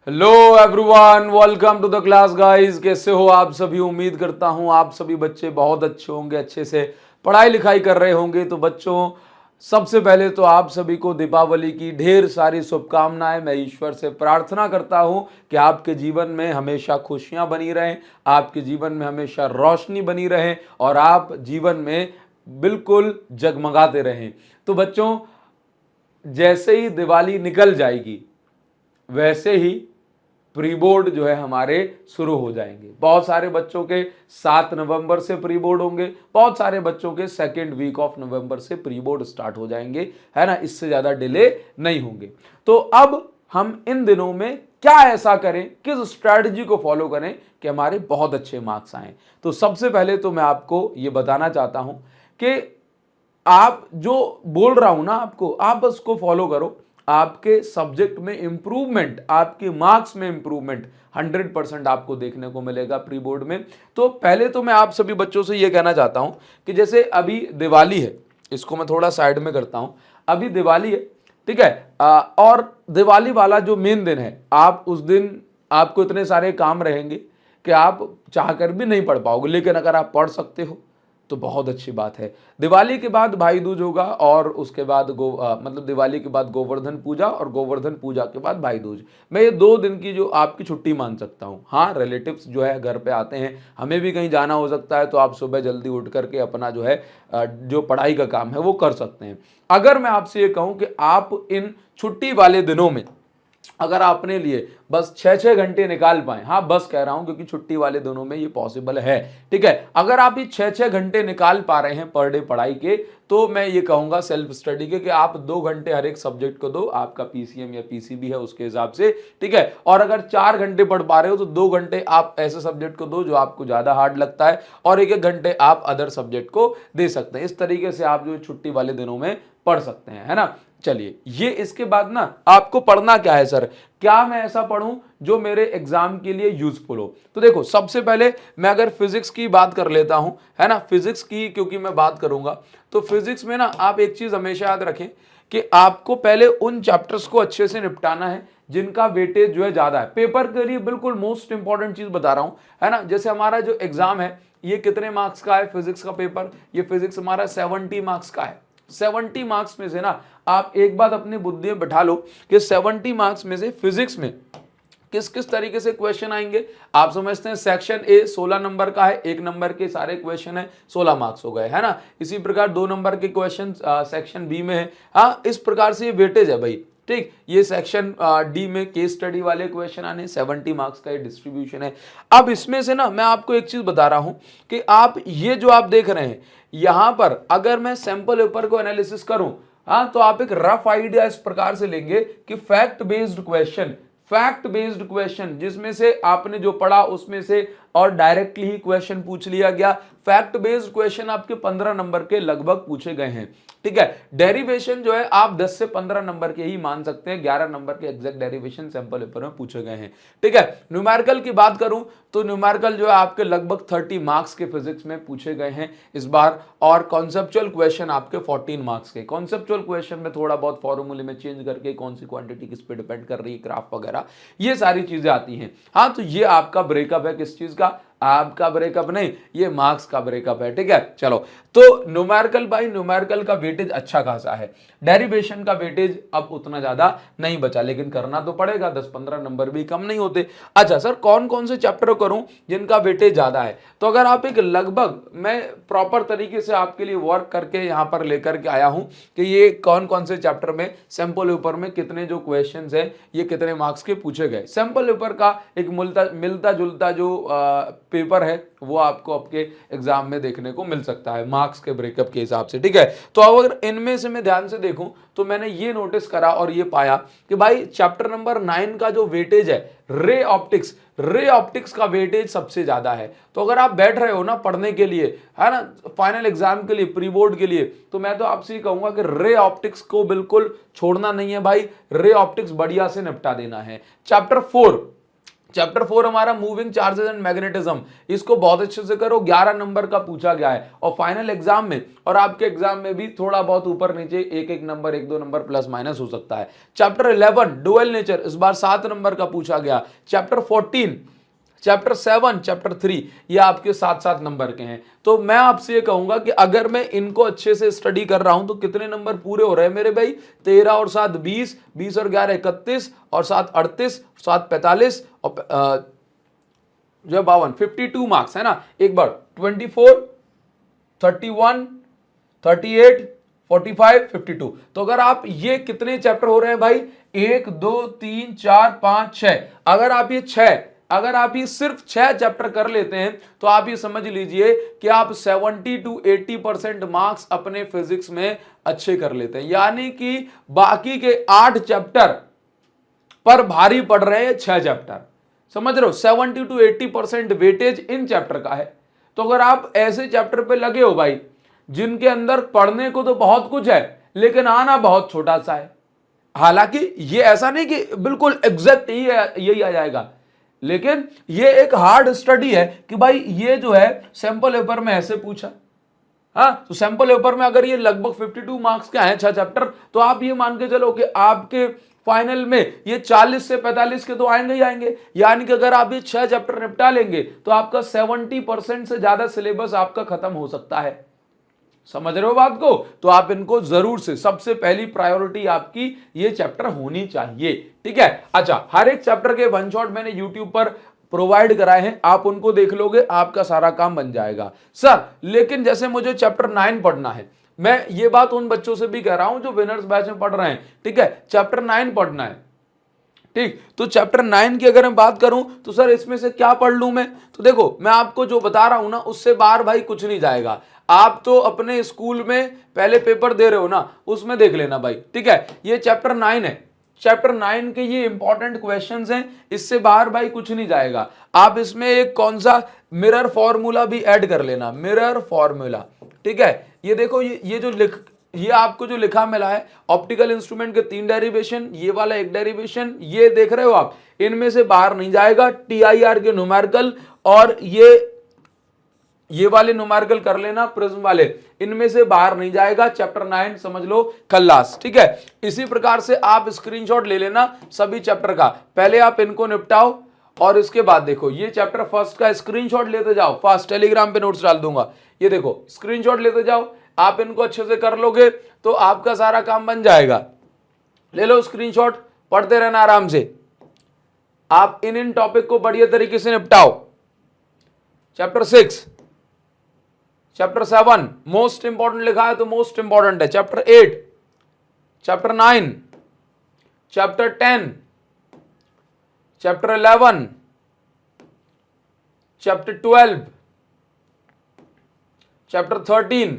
Hello everyone, welcome to the class guys. कैसे हो आप सभी? उम्मीद करता हूं आप सभी बच्चे बहुत अच्छे होंगे, अच्छे से पढ़ाई लिखाई कर रहे होंगे। तो बच्चों, सबसे पहले तो आप सभी को दीपावली की ढेर सारी शुभकामनाएं। मैं ईश्वर से प्रार्थना करता हूं कि आपके जीवन में हमेशा खुशियां बनी रहें, आपके जीवन में हमेशा रोशनी बनी रहे और आप जीवन में बिल्कुल जगमगाते रहें। तो बच्चों, जैसे ही दिवाली निकल जाएगी वैसे ही प्री बोर्ड जो है हमारे शुरू हो जाएंगे। बहुत सारे बच्चों के 7 नवंबर से प्री बोर्ड होंगे, बहुत सारे बच्चों के सेकेंड वीक ऑफ नवंबर से प्री बोर्ड स्टार्ट हो जाएंगे, है ना। इससे ज्यादा डिले नहीं होंगे। तो अब हम इन दिनों में क्या ऐसा करें, किस स्ट्रैटेजी को फॉलो करें कि हमारे बहुत अच्छे मार्क्स आए। तो सबसे पहले तो मैं आपको ये बताना चाहता हूं कि आप जो बोल रहा हूं ना आपको, आप बस को फॉलो करो। आपके सब्जेक्ट में इंप्रूवमेंट, आपके मार्क्स में इंप्रूवमेंट 100% आपको देखने को मिलेगा प्री बोर्ड में। तो पहले तो मैं आप सभी बच्चों से यह कहना चाहता हूं कि जैसे अभी दिवाली है, इसको मैं थोड़ा साइड में करता हूं। अभी दिवाली है, ठीक है। और दिवाली वाला जो मेन दिन है, आप उस दिन आपको इतने सारे काम रहेंगे कि आप चाहकर भी नहीं पढ़ पाओगे, लेकिन अगर आप पढ़ सकते हो तो बहुत अच्छी बात है। दिवाली के बाद भाई दूज होगा और उसके बाद मतलब दिवाली के बाद गोवर्धन पूजा और गोवर्धन पूजा के बाद भाई दूज। मैं ये 2 दिन की जो आपकी छुट्टी मान सकता हूँ। हाँ, रिलेटिव्स जो है घर पे आते हैं, हमें भी कहीं जाना हो सकता है, तो आप सुबह जल्दी उठ करके अपना जो है जो पढ़ाई का काम है वो कर सकते हैं। अगर मैं आपसे ये कहूँ कि आप इन छुट्टी वाले दिनों में अगर आपने लिए बस 6-6 घंटे निकाल पाए, हाँ बस कह रहा हूं क्योंकि छुट्टी वाले दिनों में ये पॉसिबल है, ठीक है। अगर आप ये 6-6 घंटे निकाल पा रहे हैं पर डे पढ़ाई के, तो मैं ये कहूंगा सेल्फ स्टडी के कि आप 2 घंटे हर एक सब्जेक्ट को दो, आपका पीसीएम या पीसीबी है उसके हिसाब से, ठीक है। और अगर 4 घंटे पढ़ पा रहे हो तो 2 घंटे आप ऐसे सब्जेक्ट को दो जो आपको ज्यादा हार्ड लगता है, और 1-1 घंटे आप अदर सब्जेक्ट को दे सकते हैं। इस तरीके से आप जो छुट्टी वाले दिनों में पढ़ सकते हैं, है ना। चलिए, ये इसके बाद ना आपको पढ़ना क्या है सर, क्या मैं ऐसा पढ़ूं जो मेरे एग्जाम के लिए यूजफुल हो। तो देखो, सबसे पहले मैं अगर फिजिक्स की बात कर लेता हूं, है ना। फिजिक्स की क्योंकि मैं बात करूंगा, तो फिजिक्स में ना आप एक चीज हमेशा याद रखें कि आपको पहले उन चैप्टर्स को अच्छे से निपटाना है जिनका वेटेज जो है ज्यादा है पेपर के लिए। बिल्कुल मोस्ट इंपॉर्टेंट चीज बता रहा हूं, है ना। जैसे हमारा जो एग्जाम है ये कितने मार्क्स का है फिजिक्स का पेपर, ये फिजिक्स हमारा 70 मार्क्स का है। 70 मार्क्स में से ना आप एक बात अपनी बुद्धि में बैठा लो कि 70 मार्क्स में से फिजिक्स में किस किस तरीके से क्वेश्चन आएंगे। आप समझते हैं सेक्शन ए 16 नंबर का है, 1 नंबर के सारे क्वेश्चन है, 16 मार्क्स हो गए, है ना। इसी प्रकार 2 नंबर के क्वेश्चन सेक्शन बी में है। हाँ, इस प्रकार से ये वेटेज है भाई, ठीक। ये सेक्शन डी में केस स्टडी वाले क्वेश्चन आने, 70 मार्क्स का ये डिस्ट्रीब्यूशन है। अब इसमें से ना मैं आपको एक चीज बता रहा हूं कि आप ये जो आप देख रहे हैं यहां पर, अगर मैं सैंपल पेपर को एनालिसिस करूं, हाँ, तो आप एक रफ आइडिया इस प्रकार से लेंगे कि फैक्ट बेस्ड क्वेश्चन जिसमें से आपने जो पढ़ा उसमें से और डायरेक्टली ही क्वेश्चन पूछ लिया गया। फैक्ट बेस्ड क्वेश्चन आपके 15 नंबर के लगभग पूछे गए हैं, ठीक है। डेरिवेशन जो है आप 10 से 15 नंबर के ही मान सकते हैं, 11 नंबर के एग्जैक्ट डेरिवेशन सैंपल पेपर में पूछे गए हैं, ठीक है। न्यूमेरिकल की बात करूं तो न्यूमेरिकल जो है आपके लगभग 30 मार्क्स के फिजिक्स में पूछे गए हैं इस बार, और कॉन्सेप्चुअल क्वेश्चन आपके 14 मार्क्स के। कॉन्सेप्चुअल क्वेश्चन में थोड़ा बहुत फॉर्मूले में चेंज करके कौन सी क्वांटिटी किस पे डिपेंड कर रही है, ग्राफ वगैरह, ये सारी चीजें आती हैं। हाँ, तो ये आपका ब्रेकअप है किस चीज का, आपका ब्रेकअप नहीं, ये मार्क्स का ब्रेकअप है, ठीक है। चलो, तो न्यूमेरिकल बाई न्यूमेरिकल का वेटेज अच्छा खासा है, डेरिवेशन का वेटेज अब उतना ज्यादा नहीं बचा, लेकिन करना तो पड़ेगा, 10-15 नंबर भी कम नहीं होते। अच्छा सर, कौन कौन से चैप्टर करूं जिनका वेटेज ज्यादा है, तो अगर आप एक लगभग, मैं प्रॉपर तरीके से आपके लिए वर्क करके यहां पर लेकर के आया हूं कि ये कौन कौन से चैप्टर में सैंपल पेपर में कितने जो क्वेश्चन है ये कितने मार्क्स के पूछे गए। सैंपल पेपर का एक मिलता जुलता जो पेपर है वो आपको आपके एग्जाम में देखने को मिल सकता है मार्क्स के ब्रेकअप के हिसाब से, ठीक है। तो अगर इनमें से मैं ध्यान से देखूं तो मैंने ये नोटिस करा और ये पाया कि भाई चैप्टर नंबर 9 का जो वेटेज है रे ऑप्टिक्स का वेटेज सबसे ज्यादा है। तो अगर आप बैठ रहे हो ना पढ़ने के लिए, है ना, फाइनल एग्जाम के लिए, प्री बोर्ड के लिए, तो मैं तो आपसे कहूंगा कि रे ऑप्टिक्स को बिल्कुल छोड़ना नहीं है भाई, रे ऑप्टिक्स बढ़िया से निपटा देना है। चैप्टर 4 हमारा मूविंग चार्जेस एंड मैग्नेटिज्म, इसको बहुत अच्छे से करो, 11 नंबर का पूछा गया है और फाइनल एग्जाम में और आपके एग्जाम में भी थोड़ा बहुत ऊपर नीचे एक एक नंबर, एक दो नंबर प्लस माइनस हो सकता है। चैप्टर 11 डुअल नेचर, इस बार 7 नंबर का पूछा गया। चैप्टर 14, चैप्टर 7, चैप्टर 3, ये आपके 7-7 नंबर के हैं। तो मैं आपसे ये कहूंगा कि अगर मैं इनको अच्छे से स्टडी कर रहा हूं तो कितने नंबर पूरे हो रहे हैं मेरे भाई? 13 और 7 20, 20 और 11 31 और 7 38, 7 45 और जो 52, 52 मार्क्स है ना। एक बार 24, 31, 38, 45, 52। तो अगर आप ये कितने चैप्टर हो रहे हैं भाई? 1 2 3 4 5 6। अगर आप ये सिर्फ 6 चैप्टर कर लेते हैं तो आप ये समझ लीजिए कि आप 70 to 80% मार्क्स अपने फिजिक्स में अच्छे कर लेते हैं। यानी कि बाकी के 8 चैप्टर पर भारी पड़ रहे हैं 6 चैप्टर। समझ रहे हो? 70 to 80% वेटेज इन चैप्टर का है। तो अगर आप ऐसे चैप्टर पे लगे हो भाई जिनके अंदर पढ़ने को तो बहुत कुछ है लेकिन आना बहुत छोटा सा है, हालांकि ये ऐसा नहीं कि बिल्कुल एग्जैक्ट यही आ जाएगा, लेकिन ये एक हार्ड स्टडी है कि भाई ये जो है सैंपल पेपर में ऐसे पूछा। हाँ, तो सैंपल पेपर में अगर ये लगभग 52 मार्क्स का है 6 चैप्टर, तो आप ये मान के चलो कि आपके फाइनल में ये 40 से 45 के तो आएंगे ही आएंगे। यानी कि अगर आप ये 6 चैप्टर निपटा लेंगे तो आपका 70% से ज्यादा सिलेबस आपका खत्म हो सकता है। समझ रहे हो बात को? तो आप इनको जरूर से, सबसे पहली प्रायोरिटी आपकी ये चैप्टर होनी चाहिए। ठीक है। अच्छा, हर एक चैप्टर के वन शॉट मैंने यूट्यूब पर प्रोवाइड कराए हैं, आप उनको देख लोगे, आपका सारा काम बन जाएगा। सर लेकिन जैसे मुझे चैप्टर 9 पढ़ना है, मैं ये बात उन बच्चों से भी कह रहा हूं जो विनर्स बैच में पढ़ रहे हैं। ठीक है, चैप्टर 9 पढ़ना है। ठीक, तो चैप्टर 9 की अगर मैं बात करूं तो सर इसमें से क्या पढ़ लूं मैं? तो देखो, मैं आपको जो बता रहा हूं ना उससे बाहर भाई कुछ नहीं जाएगा। आप तो अपने स्कूल में पहले पेपर दे रहे हो ना, उसमें देख लेना भाई। ठीक है, ये चैप्टर 9 है। चैप्टर 9 के ये इंपॉर्टेंट क्वेश्चंस हैं, इससे बाहर भाई कुछ नहीं जाएगा। आप इसमें एक कौन सा मिरर फॉर्मूला भी ऐड कर लेना, मिरर फॉर्मूला। ठीक है, ये देखो, ये आपको जो लिखा मिला है, ऑप्टिकल इंस्ट्रूमेंट के 3 डेरिवेशन, ये वाला 1 डेरिवेशन, ये देख रहे हो आप, इनमें से बाहर नहीं जाएगा। TIR के न्यूमेरिकल और ये वाले न्यूमेरिकल कर लेना, प्रिज्म वाले, इनमें से बाहर नहीं जाएगा। चैप्टर 9 समझ लो खल्लास। ठीक है, इसी प्रकार से आप स्क्रीनशॉट ले लेना सभी चैप्टर का, पहले आप इनको निपटाओ और इसके बाद देखो ये चैप्टर फर्स्ट का स्क्रीनशॉट लेते जाओ। फास्ट टेलीग्राम पे नोट्स डाल दूंगा, ये देखो स्क्रीनशॉट लेते जाओ। आप इनको अच्छे से कर लोगे तो आपका सारा काम बन जाएगा। ले लो स्क्रीनशॉट, पढ़ते रहना आराम से। आप इन टॉपिक को बढ़िया तरीके से निपटाओ। चैप्टर 6, चैप्टर 7 मोस्ट इंपॉर्टेंट लिखा है तो मोस्ट इंपॉर्टेंट है। Chapter 8, chapter 9, chapter 10, chapter 11, chapter 12, chapter 13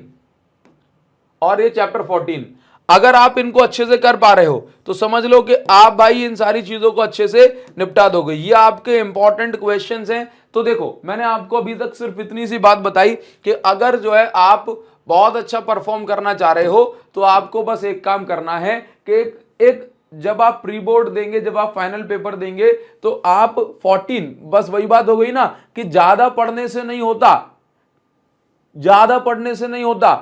और ये चैप्टर 14। अगर आप इनको अच्छे से कर पा रहे हो तो समझ लो कि आप भाई इन सारी चीजों को अच्छे से निपटा दोगे। ये आपके इंपॉर्टेंट क्वेश्चंस हैं। तो देखो, मैंने आपको अभी तक सिर्फ इतनी सी बात बताई कि अगर जो है आप बहुत अच्छा परफॉर्म करना चाह रहे हो तो आपको बस एक काम करना है कि एक जब आप प्री बोर्ड देंगे, जब आप फाइनल पेपर देंगे तो आप 14, बस वही बात हो गई ना कि ज्यादा पढ़ने से नहीं होता, ज्यादा पढ़ने से नहीं होता।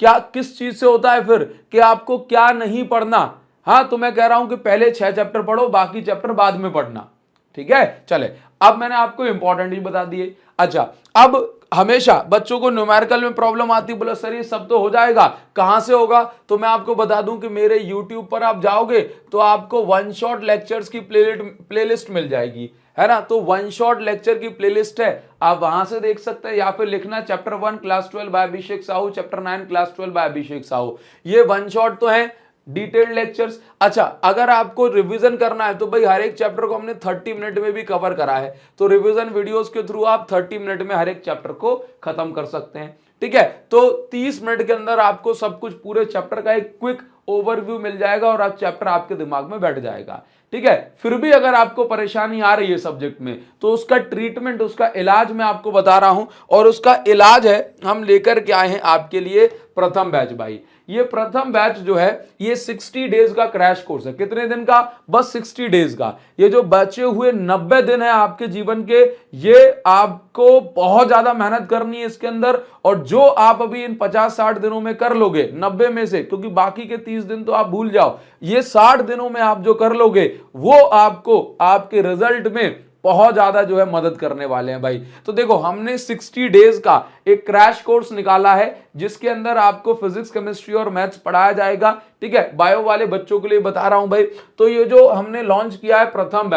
क्या किस चीज से होता है फिर कि आपको क्या नहीं पढ़ना। हाँ, तो मैं कह रहा हूं कि पहले 6 चैप्टर पढ़ो, बाकी चैप्टर बाद में पढ़ना। ठीक है, चले, अब मैंने आपको इंपॉर्टेंट ही बता दिए। अच्छा, अब हमेशा बच्चों को न्यूमेरिकल में प्रॉब्लम आती, बोला सर ये सब तो हो जाएगा, कहां से होगा? तो मैं आपको बता दूं कि मेरे YouTube पर आप जाओगे तो आपको वन शॉट लेक्चर्स की प्लेलिस्ट मिल जाएगी, है ना। तो वन शॉट लेक्चर की प्लेलिस्ट है, आप वहां से देख सकते हैं, या फिर लिखना चैप्टर 1 क्लास 12 बाय अभिषेक साहू, चैप्टर 9 क्लास 12 बाय अभिषेक साहू। ये वन शॉट तो है, डिटेल्ड लेक्चर्स। अच्छा, अगर आपको रिवीजन करना है तो भाई हर एक चैप्टर को हमने 30 मिनट में भी कवर करा है, तो रिवीजन वीडियोस के थ्रू आप 30 मिनट में हर एक चैप्टर को खत्म कर सकते हैं। ठीक है, तो 30 मिनट के अंदर आपको सब कुछ पूरे चैप्टर का एक क्विक ओवरव्यू मिल जाएगा और आप चैप्टर आपके दिमाग में बैठ जाएगा। ठीक है, फिर भी अगर आपको परेशानी आ रही है सब्जेक्ट में तो उसका ट्रीटमेंट, उसका इलाज मैं आपको बता रहा हूं, और उसका इलाज है हम लेकर के आए हैं आपके लिए प्रथम बैच भाई। ये प्रथम बैच जो है ये 60 डेज का क्रैश कोर्स है। कितने दिन का? बस 60 डेज का। ये जो बचे हुए 90 दिन है आपके जीवन के, ये आपको बहुत ज्यादा मेहनत करनी है इसके अंदर, और जो आप अभी इन 50-60 दिनों में कर लोगे 90 में से, क्योंकि बाकी के 30 दिन तो आप भूल जाओ, ये 60 दिनों में आप जो कर लोगे वो आपको आपके रिजल्ट में बहुत ज्यादा जो है मदद करने वाले हैं भाई। तो देखो हमने 60 डेज का एक क्रैश कोर्स निकाला है जिसके अंदर आपको फिजिक्स, केमिस्ट्री और मैथ्स पढ़ाया जाएगा, ठीक है। बायो वाले बच्चों के लिए बता रहा हूं भाई। तो ये जो हमने लॉन्च किया है प्रथम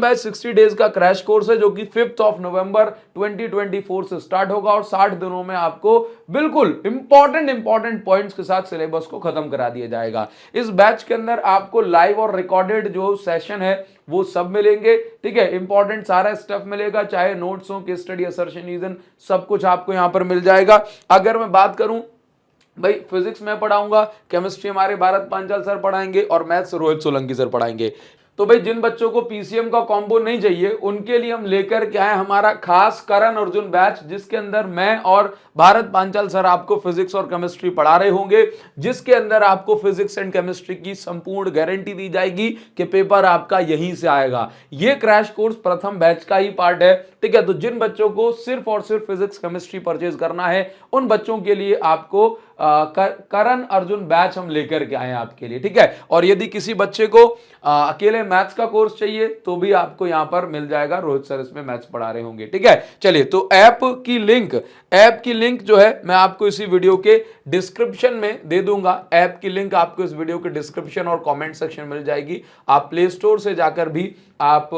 बैच 60 डेज का क्रैश कोर्स है, जो कि 5 नवंबर 2024 से स्टार्ट होगा और 60 दिनों में आपको बिल्कुल इंपॉर्टेंट पॉइंट्स के साथ सिलेबस को खत्म करा दिया जाएगा। इस बैच के अंदर आपको लाइव और रिकॉर्डेड जो सेशन है वो सब मिलेंगे, ठीक है। इंपॉर्टेंट सारा स्टफ मिलेगा, चाहे नोट्स हो, केस स्टडी, असर्शन, रीजन, सब कुछ आपको यहां पर मिल जाएगा। अगर मैं बात करूं भाई, फिजिक्स में पढ़ाऊंगा, केमिस्ट्री हमारे भारत पांचाल सर पढ़ाएंगे और मैथ्स रोहित सोलंकी सर पढ़ाएंगे। तो भाई जिन बच्चों को पीसीएम का कॉम्बो नहीं चाहिए उनके लिए हम लेकर के आए हमारा खास करण अर्जुन बैच, जिसके अंदर मैं और भारत पांचाल सर आपको फिजिक्स और केमिस्ट्री पढ़ा रहे होंगे, जिसके अंदर आपको फिजिक्स एंड केमिस्ट्री की संपूर्ण गारंटी दी जाएगी कि पेपर आपका यहीं से आएगा। ये क्रैश कोर्स प्रथम बैच का ही पार्ट है, ठीक है। तो जिन बच्चों को सिर्फ और सिर्फ फिजिक्स केमिस्ट्री परचेज करना है उन बच्चों के लिए आपको करण अर्जुन बैच हम लेकर के आए आपके लिए, ठीक है। और यदि किसी बच्चे को अकेले मैथ्स का कोर्स चाहिए तो भी आपको यहां पर मिल जाएगा, रोहित सर इसमें मैथ्स पढ़ा रहे होंगे, ठीक है। चलिए, तो ऐप की लिंक जो है मैं आपको इसी वीडियो के डिस्क्रिप्शन में दे दूंगा। ऐप की लिंक आपको इस वीडियो के डिस्क्रिप्शन और कमेंट सेक्शन में मिल जाएगी। आप प्ले स्टोर से जाकर भी आप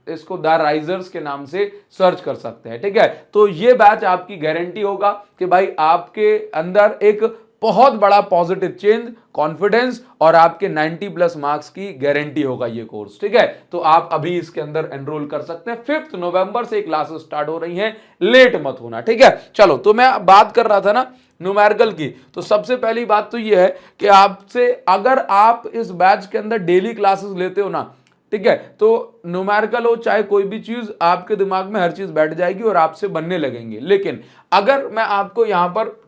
इसको द राइजर्स के नाम से सर्च कर सकते हैं, ठीक है। तो ये बैच आपकी गारंटी होगा कि भाई आपके अंदर एक बहुत बड़ा पॉजिटिव चेंज, कॉन्फिडेंस और आपके 90+ मार्क्स की गारंटी होगा ये कोर्स, ठीक है। तो आप अभी इसके अंदर एनरोल कर सकते हैं। 5 नवंबर से क्लासेस स्टार्ट हो रही हैं, लेट मत होना, ठीक है। चलो, तो मैं बात कर रहा था ना न्यूमेरिकल की, तो सबसे पहली बात तो ये है कि आपसे अगर आप इस बैच के अंदर डेली क्लासेस लेते हो ना, ठीक है, तो न्यूमेरिकल हो चाहे कोई भी चीज, आपके दिमाग में हर चीज बैठ जाएगी और आपसे बनने लगेंगे। लेकिन अगर मैं आपको यहां पर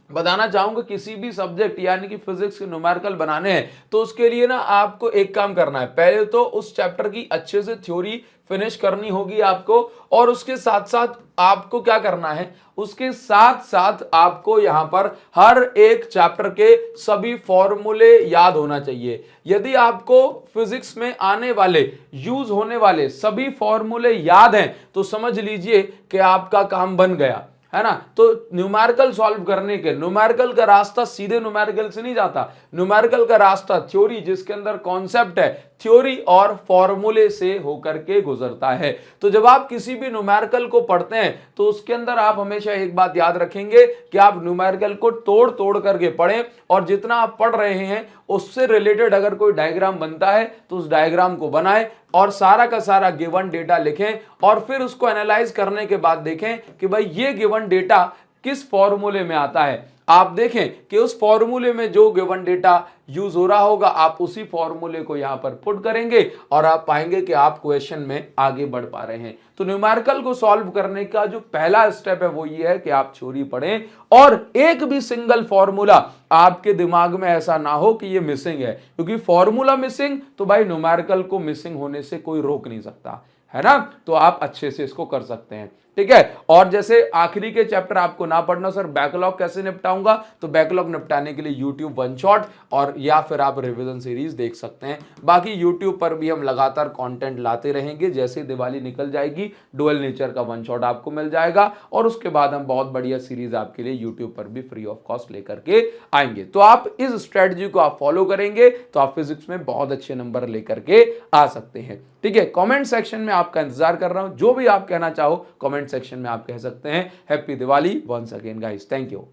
बताना चाहूंगा किसी भी सब्जेक्ट यानी कि फिजिक्स के न्यूमेरिकल बनाने हैं, तो उसके लिए ना आपको एक काम करना है। पहले तो उस चैप्टर की अच्छे से थ्योरी फिनिश करनी होगी आपको, और उसके साथ साथ आपको क्या करना है, उसके साथ साथ आपको यहां पर हर एक चैप्टर के सभी फॉर्मूले याद होना चाहिए। यदि आपको फिजिक्स में आने वाले, यूज होने वाले सभी फॉर्मूले याद हैं तो समझ लीजिए कि आपका काम बन गया, है ना। तो न्यूमेरिकल सॉल्व करने के, न्यूमेरिकल का रास्ता सीधे न्यूमेरिकल से नहीं जाता, न्यूमेरिकल का रास्ता थ्योरी, जिसके अंदर कॉन्सेप्ट है, थ्योरी और फॉर्मूले से होकर के गुजरता है। तो जब आप किसी भी न्यूमेरिकल को पढ़ते हैं तो उसके अंदर आप हमेशा एक बात याद रखेंगे कि आप न्यूमेरिकल को तोड़ तोड़ करके पढ़ें, और जितना आप पढ़ रहे हैं उससे रिलेटेड अगर कोई डायग्राम बनता है तो उस डायग्राम को बनाएं और सारा का सारा गिवन डेटा लिखें, और फिर उसको एनालाइज करने के बाद देखें कि भाई ये गिवन डेटा किस फॉर्मूले में आता है। आप देखें कि उस फॉर्मूले में जो गिवन डेटा यूज हो रहा होगा, आप उसी फॉर्मूले को यहां पर पुट करेंगे और आप पाएंगे कि आप क्वेश्चन में आगे बढ़ पा रहे हैं। तो न्यूमेरिकल को सॉल्व करने का जो पहला स्टेप है वो ये है कि आप थ्योरी पढ़ें, और एक भी सिंगल फॉर्मूला आपके दिमाग में ऐसा ना हो कि ये मिसिंग है, क्योंकि फॉर्मूला मिसिंग तो भाई न्यूमेरिकल को मिसिंग होने से कोई रोक नहीं सकता, है ना। तो आप अच्छे से इसको कर सकते हैं, ठीक है। और जैसे आखिरी के चैप्टर आपको ना पढ़ना, सर बैकलॉग कैसे निपटाऊंगा, तो बैकलॉग निपटाने के लिए यूट्यूब वन शॉट और या फिर आप रिवीजन सीरीज देख सकते हैं। बाकी यूट्यूब पर भी हम लगातार कंटेंट लाते रहेंगे। जैसे दिवाली निकल जाएगी डुअल नेचर का वन शॉट आपको मिल जाएगा, और उसके बाद हम बहुत बढ़िया सीरीज आपके लिए यूट्यूब पर भी फ्री ऑफ कॉस्ट लेकर के आएंगे। तो आप इस स्ट्रेटजी को आप फॉलो करेंगे तो आप फिजिक्स में बहुत अच्छे नंबर लेकर के आ सकते हैं, ठीक है। कमेंट सेक्शन में आपका इंतजार कर रहा हूं, जो भी आप कहना चाहो कमेंट सेक्शन में आप कह सकते हैं। Happy Diwali once again guys, thank you.